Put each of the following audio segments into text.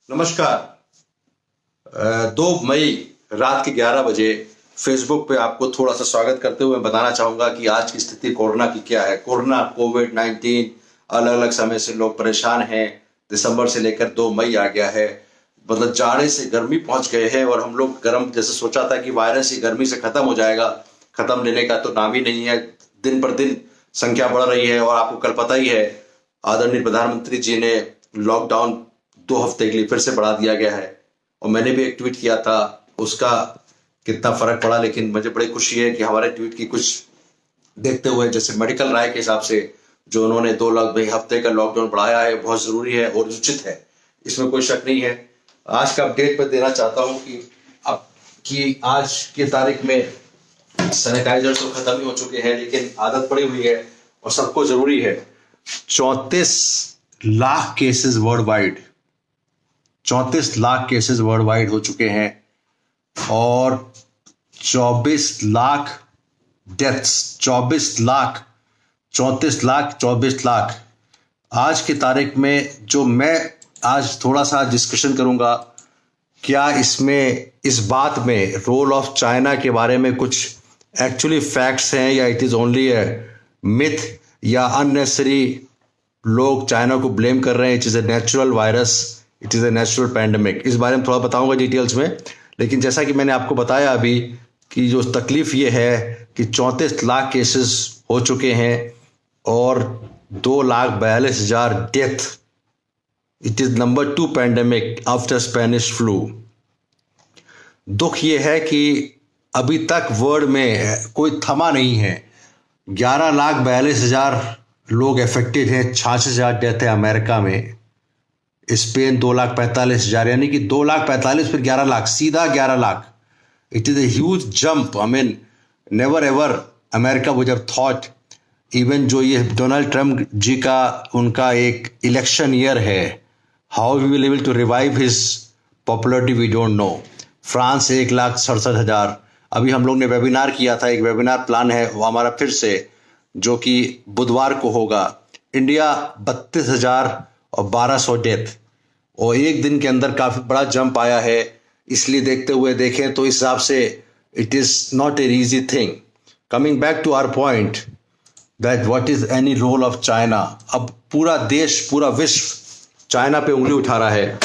नमस्कार। 2 मई रात के 11 बजे फेसबुक पे आपको थोड़ा सा स्वागत करते हुए बताना चाहूंगा कि आज की स्थिति कोरोना की क्या है। कोरोना कोविड-19 अलग अलग समय से लोग परेशान हैं। दिसंबर से लेकर 2 मई आ गया है, मतलब जाड़े से गर्मी पहुंच गए हैं और हम लोग गर्म जैसे सोचा था कि वायरस ही गर्मी से खत्म हो जाएगा, खत्म लेने का तो नाम ही नहीं है। दिन पर दिन संख्या बढ़ रही है और आपको कल पता ही है आदरणीय प्रधानमंत्री जी ने लॉकडाउन 2 हफ्ते के लिए फिर से बढ़ा दिया गया है। और मैंने भी एक ट्वीट किया था, उसका कितना फर्क पड़ा, लेकिन मुझे बड़ी खुशी है कि हमारे ट्वीट की कुछ देखते हुए जैसे मेडिकल राय के हिसाब से जो उन्होंने 2 हफ्ते का लॉकडाउन बढ़ाया है बहुत जरूरी है और उचित है, इसमें कोई शक नहीं है। आज का अपडेट मैं देना चाहता हूं कि आज की तारीख में सैनिटाइजर तो खत्म ही हो चुके हैं, लेकिन आदत पड़ी हुई है और सबको जरूरी है। 34 lakh cases world wide, 34 lakh cases world wide हो चुके हैं और 24 लाख डेथ्स, 24 लाख 34 लाख 24 लाख। आज की तारीख में जो मैं आज थोड़ा सा डिस्कशन करूंगा, क्या इसमें इस बात में रोल ऑफ चाइना के बारे में कुछ एक्चुअली फैक्ट्स हैं या it is only A myth या अननेसेसरी लोग चाइना को ब्लेम कर रहे हैं। It is a natural virus, it is a natural pandemic. इस बारे में थोड़ा बताऊंगा डिटेल्स में, लेकिन जैसा कि मैंने आपको बताया अभी कि जो तकलीफ ये है कि 34 लाख केसेस हो चुके हैं और 2,42,000 death. It is number 2 pandemic after Spanish flu. दुख ये है कि अभी तक वर्ल्ड में कोई थमा नहीं है। 11,42,000 लोग अफेक्टेड हैं, 66,000 डेथ है अमेरिका में। स्पेन 2,45,000, यानी कि 2,45,000 फिर 11 लाख, सीधा 11 lakh. It is a huge jump. I mean never ever America would have thought. Even जो ये डोनाल्ड ट्रम्प जी का उनका एक इलेक्शन ईयर है, how we will able to revive his popularity we don't know. France 1,67,000। अभी हम लोग ने वेबिनार किया था, एक वेबिनार प्लान है वो हमारा फिर से, जो कि बुधवार को होगा। इंडिया 32,1200 डेथ और एक दिन के अंदर काफी बड़ा जंप आया है। इसलिए देखते हुए देखें तो इस हिसाब से it is not a easy thing. Coming back to our point that what is any role of China. अब पूरा देश, पूरा विश्व चाइना पे उंगली उठा रहा है,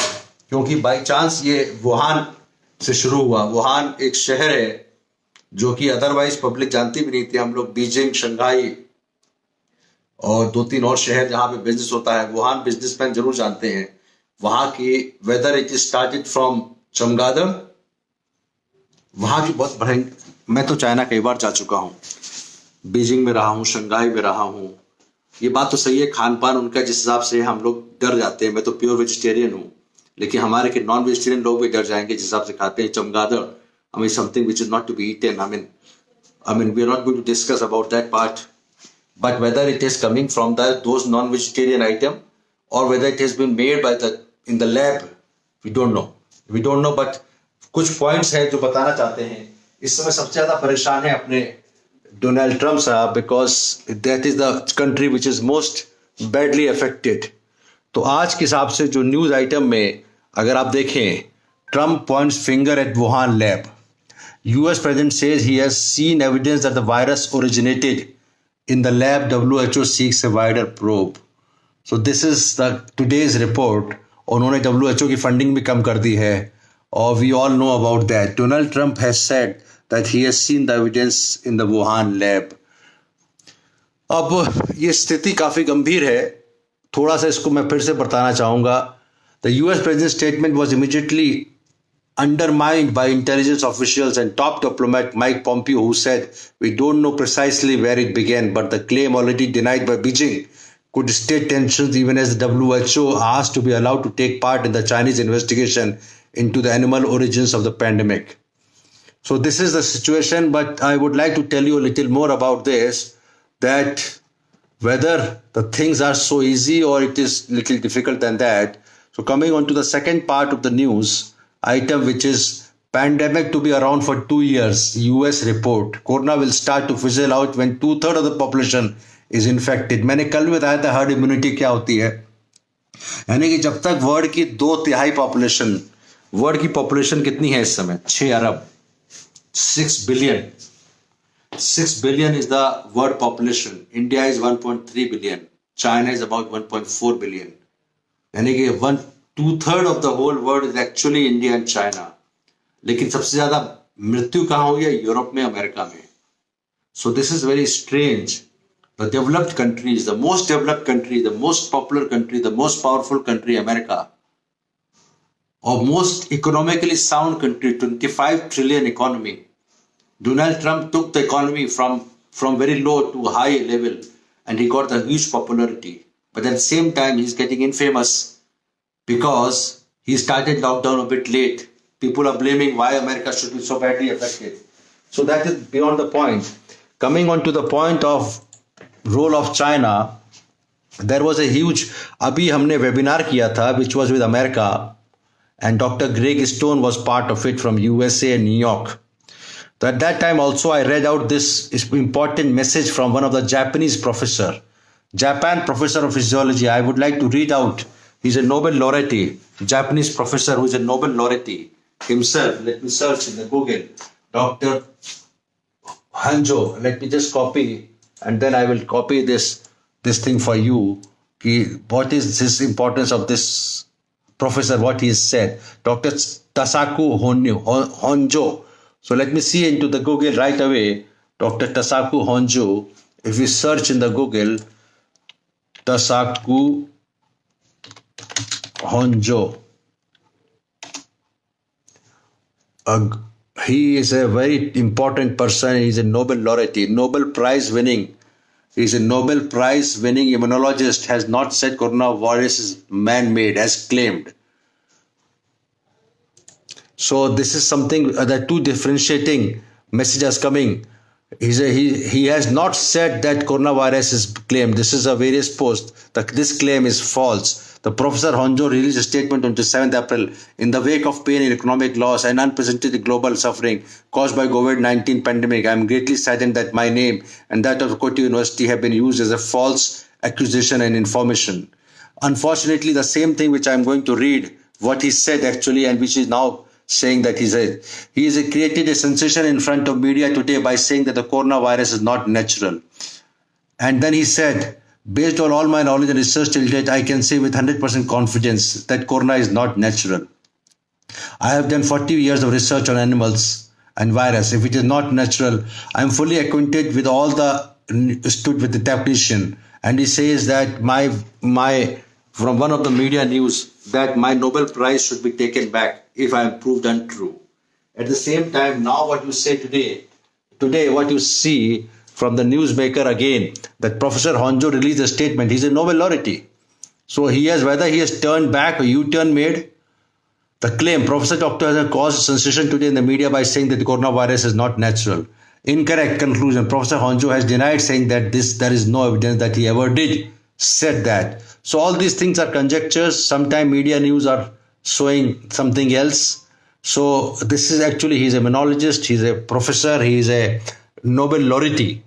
क्योंकि बाई चांस ये वुहान से शुरू हुआ। वुहान एक शहर है जो कि अदरवाइज पब्लिक जानती भी नहीं थी। हम लोग बीजिंग, शंघाई और 2-3 और शहर जहां पे बिजनेस होता है, वुहान बिजनेसमैन जरूर जानते हैं। वहां की वेदर इट स्टार्टेड फ्रॉम चमगादड़। वहां की बहुत भयंकर, मैं तो चाइना कई बार जा चुका हूँ, बीजिंग में रहा हूँ, शंघाई में रहा हूँ। ये बात तो सही है, खान पान उनका जिस हिसाब से हम लोग डर जाते हैं। मैं तो प्योर वेजिटेरियन हूँ, लेकिन हमारे के नॉन वेजिटेरियन लोग भी डर जाएंगे जिस हिसाब से खाते हैं चमगादड़। I mean something which is not to be eaten. I mean we are not going to discuss about that part. But whether it is coming from those non-vegetarian item or whether it has been made by in the lab, we don't know. We don't know. But कुछ points हैं जो बताना चाहते हैं। इस समय सबसे ज्यादा परेशान है अपने डोनाल्ड ट्रम्प साहब, because that is the country which is most badly affected. तो आज के हिसाब से जो न्यूज आइटम में अगर आप देखें, Trump points finger at Wuhan lab. US president says he has seen evidence that the virus originated in the lab. WHO seeks a wider probe. So this is the today's report. उन्होंने WHO की funding भी कम कर दी है और we all know about that. Donald Trump has said that he has seen the evidence in the Wuhan lab. अब ये स्थिति काफी गंभीर है। थोड़ा सा इसको मैं फिर से बताना चाहूंगा। The US president's statement was immediately undermined by intelligence officials and top diplomat Mike Pompeo, who said, "We don't know precisely where it began, but the claim already denied by Beijing could state tensions even as the WHO asked to be allowed to take part in the Chinese investigation into the animal origins of the pandemic." So this is the situation, but I would like to tell you a little more about this, that whether the things are so easy or it is little difficult than that. So coming on to the second part of the news item, which is pandemic to be around for 2 years. US report, corona will start to fizzle out when 2/3 of the population is infected. मैंने कल भी बताया था herd immunity क्या होती है। यानी कि जब तक वर्ल्ड की 2/3 पॉपुलेशन, वर्ल्ड की पॉपुलेशन कितनी है इस समय? 6 अरब, 6 billion. 6 billion is the world population. India is 1.3 billion. China is about 1.4 billion. यानी कि 2/3 of the whole world is actually India and China. लेकिन सबसे ज्यादा मृत्यु कहाँ हुई है? यूरोप में, अमेरिका में. So this is very strange. The developed countries, the most developed country, the most popular country, the most powerful country, America, or most economically sound country, 25 trillion economy. Donald Trump took the economy from very low to high level and he got the huge popularity. But at the same time, he's getting infamous because he started lockdown a bit late. People are blaming why America should be so badly affected. So that is beyond the point. Coming on to the point of role of China, there was a huge, अभी हमने webinar किया था which was with America and Dr. Greg Stone was part of it from USA and New York. So at that time also I read out this important message from one of the Japanese professor, Japan professor of physiology. I would like to read out. He's a Nobel laureate, Japanese professor who is a Nobel laureate himself. Let me search in the Google. Dr. Hanjo. Let me just copy and then I will copy this thing for you. What is this importance of this professor? What he has said. Dr. Tasaku Honjo. So let me see into the Google right away. Dr. Tasaku Honjo. If we search in the Google, Tasaku Honjo. He is a very important person. He is a Nobel laureate, Nobel Prize winning. He is a Nobel Prize winning immunologist. Has not said coronavirus is man-made, as claimed. So this is something that two differentiating messages coming. He has not said that coronavirus is claimed. This is a various post. This claim is false. The Professor Honjo released a statement on 7th April. In the wake of pain and economic loss and unprecedented global suffering caused by COVID-19 pandemic, I am greatly saddened that my name and that of Kyoto University have been used as a false accusation and information. Unfortunately, the same thing which I am going to read, what he said actually, and which is now saying that he created a sensation in front of media today by saying that the coronavirus is not natural. And then he said, based on all my knowledge and research till date, I can say with 100% confidence that corona is not natural. I have done 40 years of research on animals and virus. If it is not natural, I am fully acquainted with all stood with the definition. And he says that from one of the media news that my Nobel Prize should be taken back if I am proved untrue. At the same time, now what you say today what you see from the newsmaker again, that Professor Honjo released a statement. He's a Nobel laureate. So whether he has turned back or U-turn made, the claim, Professor Doctor has caused sensation today in the media by saying that the coronavirus is not natural. Incorrect conclusion. Professor Honjo has denied, saying that there is no evidence that he ever said that. So all these things are conjectures. Sometimes media news are showing something else. So this is actually, he's a immunologist, he's a professor, he is a Nobel laureate.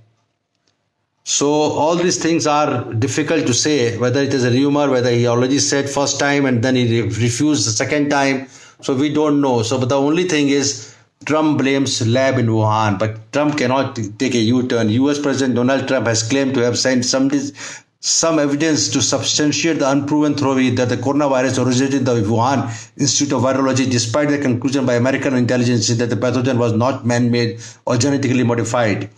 So all these things are difficult to say, whether it is a rumor, whether he already said first time and then he refused the second time. So we don't know. So but the only thing is Trump blames lab in Wuhan, but Trump cannot take a U-turn. US President Donald Trump has claimed to have sent some evidence to substantiate the unproven theory that the coronavirus originated in the Wuhan Institute of Virology, despite the conclusion by American intelligence that the pathogen was not man-made or genetically modified.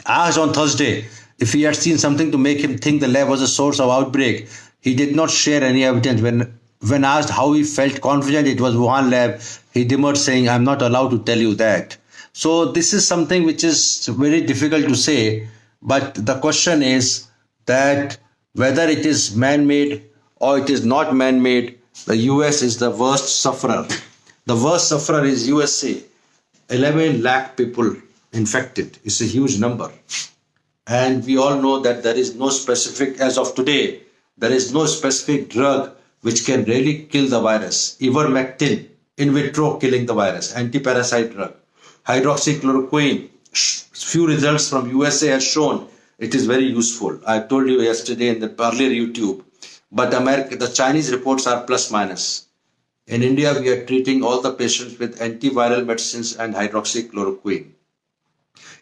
Asked on Thursday if he had seen something to make him think the lab was a source of outbreak, he did not share any evidence. When asked how he felt confident it was Wuhan lab, he demurred, saying, "I'm not allowed to tell you that." So this is something which is very difficult to say, but the question is that whether it is man-made or it is not man-made, the US is the worst sufferer. The worst sufferer is USA. 11 lakh people infected. It's a huge number. And we all know that there is no specific, as of today, there is no specific drug which can really kill the virus. Ivermectin, in vitro killing the virus, anti-parasite drug. Hydroxychloroquine, few results from USA has shown it is very useful. I told you yesterday in the earlier YouTube. but America, the Chinese reports are plus minus. In India, we are treating all the patients with antiviral medicines and hydroxychloroquine.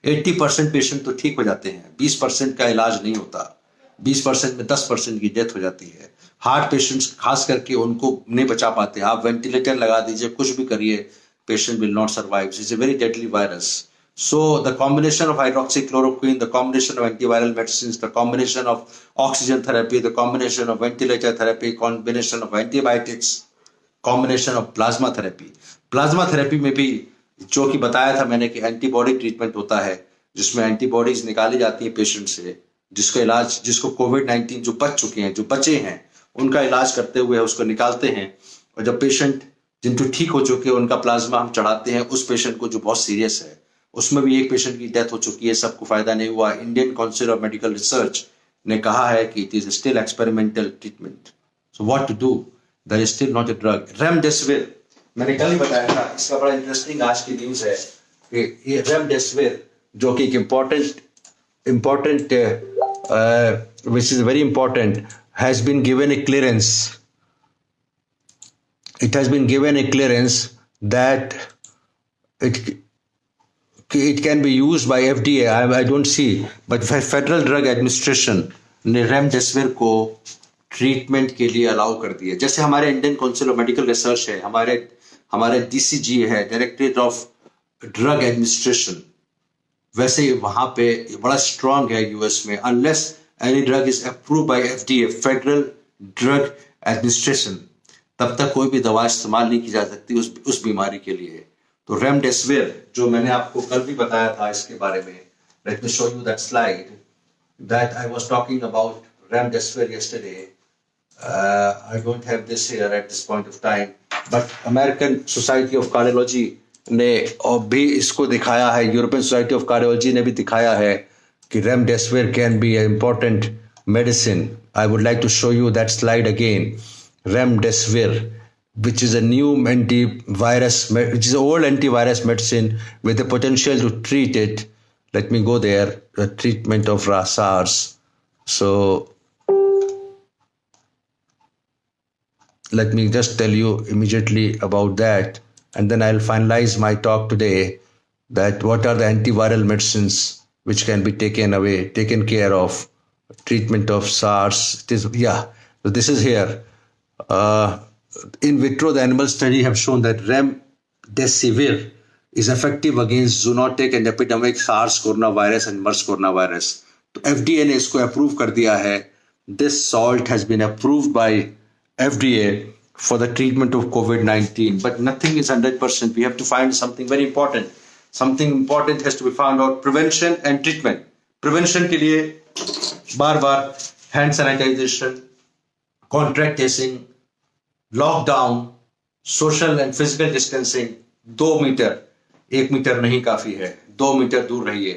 80% patient तो ठीक हो जाते हैं, 20% का इलाज नहीं होता, 20% में 10% की डेथ हो जाती है। हार्ट पेशेंट्स खास करके उनको नहीं बचा पाते, आप वेंटिलेटर लगा दीजिए, कुछ भी करिए, patient will not survive. It's a very deadly virus. So the combination of hydroxychloroquine, the combination of antiviral medicines, the combination of oxygen therapy, the combination of ventilator therapy, combination of antibiotics, combination of plasma therapy. Plasma therapy में भी जो कि बताया था मैंने कि antibody treatment होता है, जिसमें एंटीबॉडीज निकाली जाती है पेशेंट से, जिसका इलाज, जिसको कोविड-19 जो बच चुके हैं, जो बचे हैं, उनका इलाज करते हुए उसको निकालते हैं। और जब पेशेंट जिनको ठीक हो चुके हैं उनका प्लाज्मा हम चढ़ाते हैं उस पेशेंट को जो बहुत सीरियस है। उसमें भी एक पेशेंट की डेथ हो चुकी है, सबको फायदा नहीं हुआ। Indian Council of Medical Research ने कहा है कि it is still experimental treatment. So what to do, there is still not a drug. Remdesivir मैंने कल ही बताया था, इसका बड़ा इंटरेस्टिंग आज की न्यूज है कि ये रेमडेसिविर जो कि एक important which is very important, has been given a clearance. It has been given a clearance that it can be used by FDA. I don't see, but Federal Drug Administration ने remdesivir को treatment के लिए allow कर दिया। जैसे हमारे Indian Council of Medical research है, हमारे DCG है, डायरेक्टरेट ऑफ ड्रग एडमिनिस्ट्रेशन, वैसे वहां पे बड़ा स्ट्रांग है यूएस में। Unless any drug is approved by FDA, federal drug administration, तब तक कोई भी दवा इस्तेमाल नहीं की जा सकती उस बीमारी के लिए। तो रेमडेसिविर जो मैंने आपको कल भी बताया था इसके बारे में, let me show you that slide that I was talking about remdesivir yesterday. I don't have this here at this point of time, but American Society of Cardiology ने और भी इसको दिखाया है, यूरोपियन सोसाइटी ऑफ कार्डियोलॉजी ने भी दिखाया है कि remdesivir can be a important medicine. I would like to show you that slide again. Remdesivir, which is a new antivirus, which is an old antivirus medicine with the potential to treat it. Let me go there, the treatment of SARS. So let me just tell you immediately about that, and then I'll finalize my talk today, that what are the antiviral medicines which can be taken care of, treatment of SARS. So this is here. In vitro, the animal study have shown that remdesivir is effective against zoonotic and epidemic SARS coronavirus and MERS coronavirus. तो FDA ने इसको approve कर दिया है। This salt has been approved by FDA for the treatment of COVID-19, but nothing is 100%. We have to find something very important. Something important has to be found out. Prevention and treatment. Prevention के लिए बार-बार hand sanitization, contact tracing, lockdown, social and physical distancing, 2 metre, 1 metre नहीं काफी है, 2 metre दूर रहिए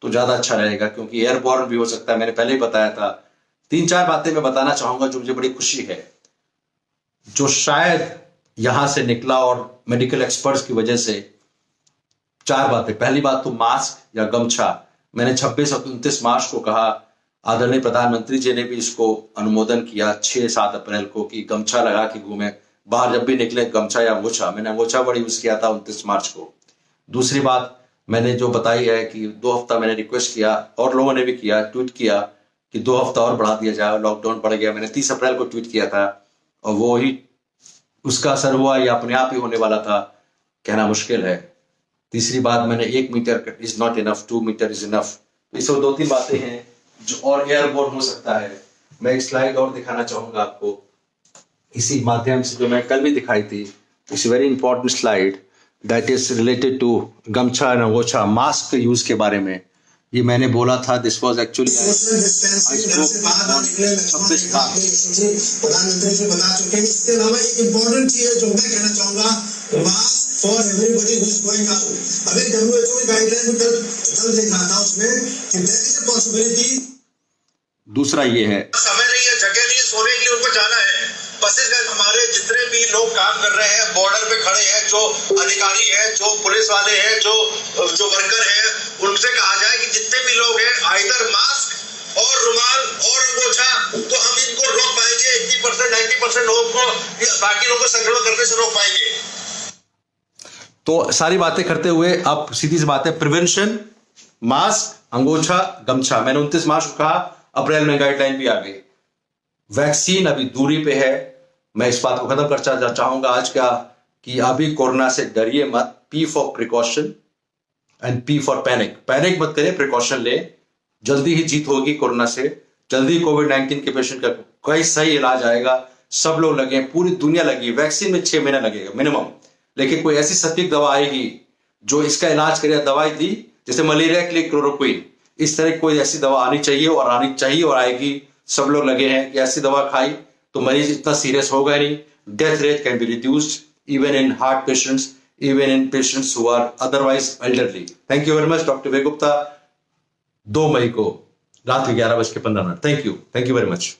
तो ज्यादा अच्छा रहेगा, क्योंकि एयरबॉर्न भी हो सकता है। मैंने पहले ही बताया था। 3-4 बातें मैं बताना चाहूंगा जो मुझे बड़ी खुशी है, जो शायद यहां से निकला और मेडिकल एक्सपर्ट्स की वजह से। 4 बातें। पहली बात तो मास्क या गमछा। मैंने 26 और 29 मार्च को कहा, आदरणीय प्रधानमंत्री जी ने भी इसको अनुमोदन किया 6-7 अप्रैल को कि गमछा लगा के घूमे बाहर, जब भी निकले गमछा या अंगोछा। मैंने अंगोछा बड़ा यूज किया था 29 मार्च को। दूसरी बात मैंने जो बताई है कि 2 हफ्ता मैंने रिक्वेस्ट किया, और लोगों ने भी किया, ट्वीट किया कि 2 हफ्ता और बढ़ा दिया जाए, लॉकडाउन बढ़ गया। मैंने 30 अप्रैल को ट्वीट किया था और वो ही उसका असर हुआ या अपने आप ही होने वाला था, कहना मुश्किल है। तीसरी बात, मैंने 1 metre is not enough, 2 metre is enough. इसमें 2-3 बातें हैं जो और एयरबोर्न हो सकता है। मैं एक स्लाइड और दिखाना चाहूंगा आपको इसी माध्यम से, जो मैं कल भी दिखाई थी। It's very important slide that is related to gamchha and angocha, mask के यूज के बारे में। ये मैंने बोला था, दिस वाज एक्चुअली प्रधानमंत्री जी बता चुके हैं। इसके अलावा एक इम्पोर्टेंट चीज है जो मैं कहना चाहूंगा, mask for everybody who is going out. अभी WHO की गाइडलाइन में कल देख रहा था उसमें कि देयर इज अ पॉसिबिलिटी। दूसरा ये है, समय नहीं है, जगह नहीं है, सोने के लिए उनको जाना है। बसेस का हमारे जितने भी लोग काम कर रहे हैं, बॉर्डर पे खड़े हैं, जो अधिकारी हैं, जो पुलिस वाले हैं, जो वर्कर हैं, उनसे कहा जाए कि जितने भी लोग हैं आइदर मास्क और रुमाल और अंगोछा, तो हम इनको रोक पाएंगे 80% 90% लोगों को, बाकी लोगों को संक्रमण करने से रोक पाएंगे। तो सारी बातें करते हुए अब सीधी सी बात है, प्रिवेंशन, मास्क, अंगोछा, गमछा। मैंने 29 मार्च को कहा, अप्रैल में गाइडलाइन भी आ गई। वैक्सीन अभी दूरी पे है। मैं इस बात को खत्म करना चाहूंगा आज का, कि अभी कोरोना से डरिए मत। P for precaution and P for panic. Panic मत करें, प्रिकॉशन ले। जल्दी ही जीत होगी कोरोना से, जल्दी कोविड-19 के पेशेंट का कोई सही इलाज आएगा। सब लोग लगे, पूरी दुनिया लगी। वैक्सीन में 6 महीना लगेगा मिनिमम, लेकिन कोई ऐसी सटीक दवा आएगी जो इसका इलाज करे। दवाई दी जैसे मलेरिया के लिए क्लोरोक्विन, इस तरह की कोई ऐसी दवा आनी चाहिए और आएगी। सब लोग लगे हैं कि ऐसी दवा खाई तो मरीज इतना सीरियस होगा नहीं। Death rate can be reduced even in heart patients, even in patients who are otherwise elderly. Thank you very much doctor Vivek Gupta. 2 मई को रात के 11:15। Thank you very much.